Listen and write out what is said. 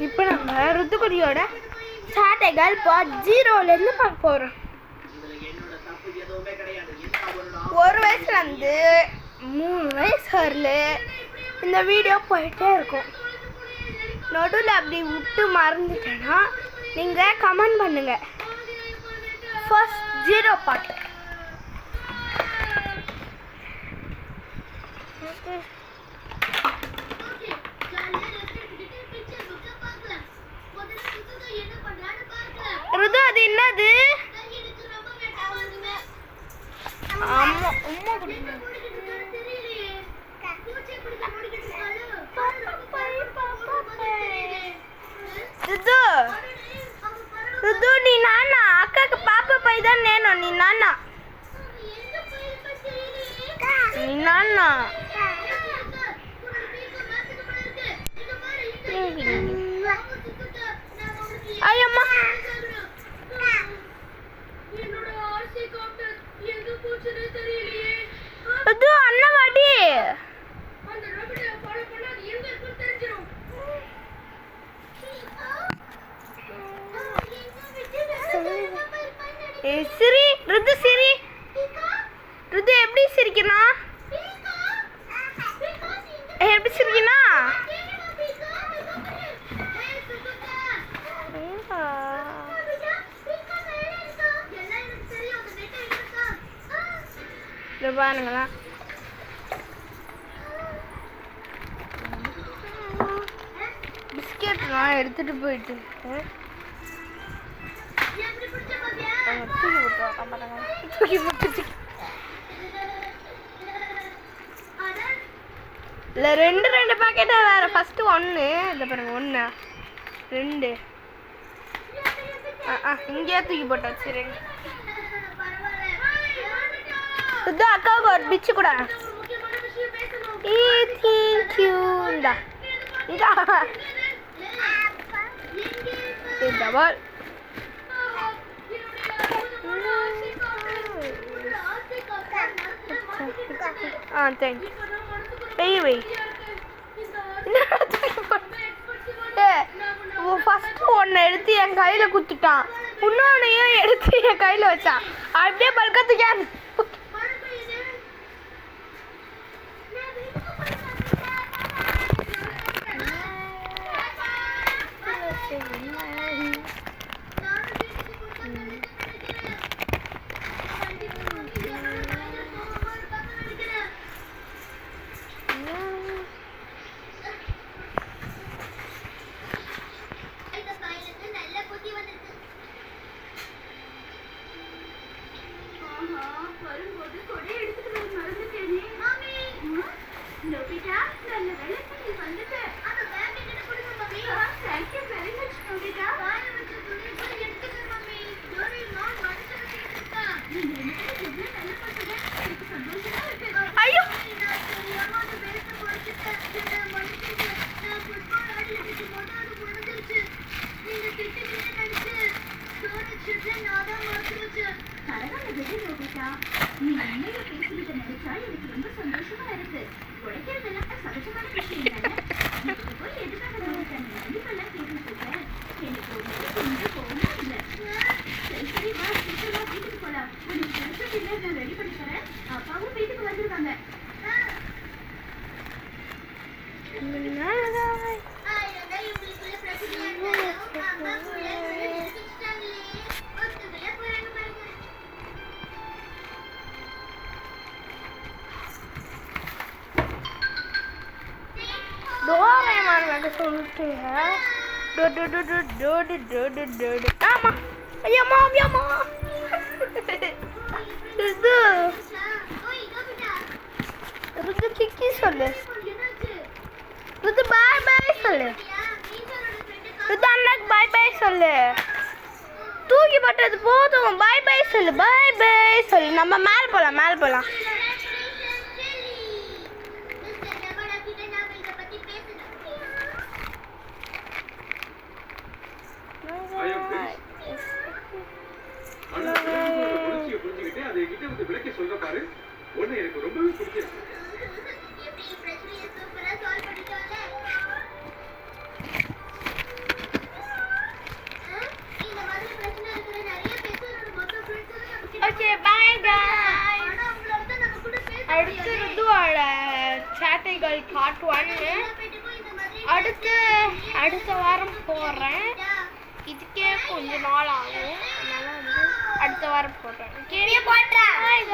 இப்போ நம்ம ருத்துக்குடியோட சாட்டைகள் பார்ட் 0லேருந்து பார்க்க போகிறோம். 1 வயசுலேருந்து 3 வயசு வரல இந்த வீடியோ போயிட்டே இருக்கும். நடுவில் அப்படி விட்டு மறந்துட்டேன்னா நீங்கள் கமெண்ட் பண்ணுங்கள். First 0 part. ருது அது என்னது? அம்மா அம்மா ருது ருது நீ நானா అక్కకి పాప పైదా నేను నీ నాన్న నీ నాన్న అయ్యమ్మ ருது அண்ணா வாடி சிரி ருது சிரி ருது எப்படி சிரிக்கணும்? எப்படி சிரிக்கணும்? பாருங்களா பிஸ்கெட்லாம் எடுத்துட்டு போயிட்டு இல்லை 2 பாக்கெட்டா வேற. ஃபர்ஸ்ட் 1 இந்த பாருங்க 1 2 இங்கேயே தூக்கி போட்டாச்சு 2. இதுதான் அக்காவுக்கு ஒரு பிச்சு கூட. இந்தா இதா டபுள் தேங்க்யூ. வெய் வெய் ஃபர்ஸ்ட் 1 எடுத்து என் கையில குத்துட்டான், இன்னொன்னையும் எடுத்து என் கையில வச்சான். அப்படியே பல்கத்துக்கான். சொல்லிட்டு ஆமா ஐயம்மா ஐயம்மா ருது ருது கிக்கி சொல்லு. ருது பாய் பாய் சொல்லு. ருது அண்ணாக்கு பாய் பாய் சொல்லு. தூக்கி போட்டது போதும். பாய் பாய் சொல்லு. பாய் பாய் சொல்லு. நம்ம மேலே போகலாம் மேலே போகலாம். சொல்ற பாரு, ஒண்ணு எனக்கு ரொம்பவே பிடிச்சிருக்கு. ஓகே பாய் गाइस அடுத்து ருதுவோட சேட்டைகள் பார்ட் 1 அடுத்த வாரம் போறேன். இதுக்கே கொஞ்ச நாள் ஆகும். அதனால வந்து அடுத்த வாரம் போடுறேன். Okay bye guys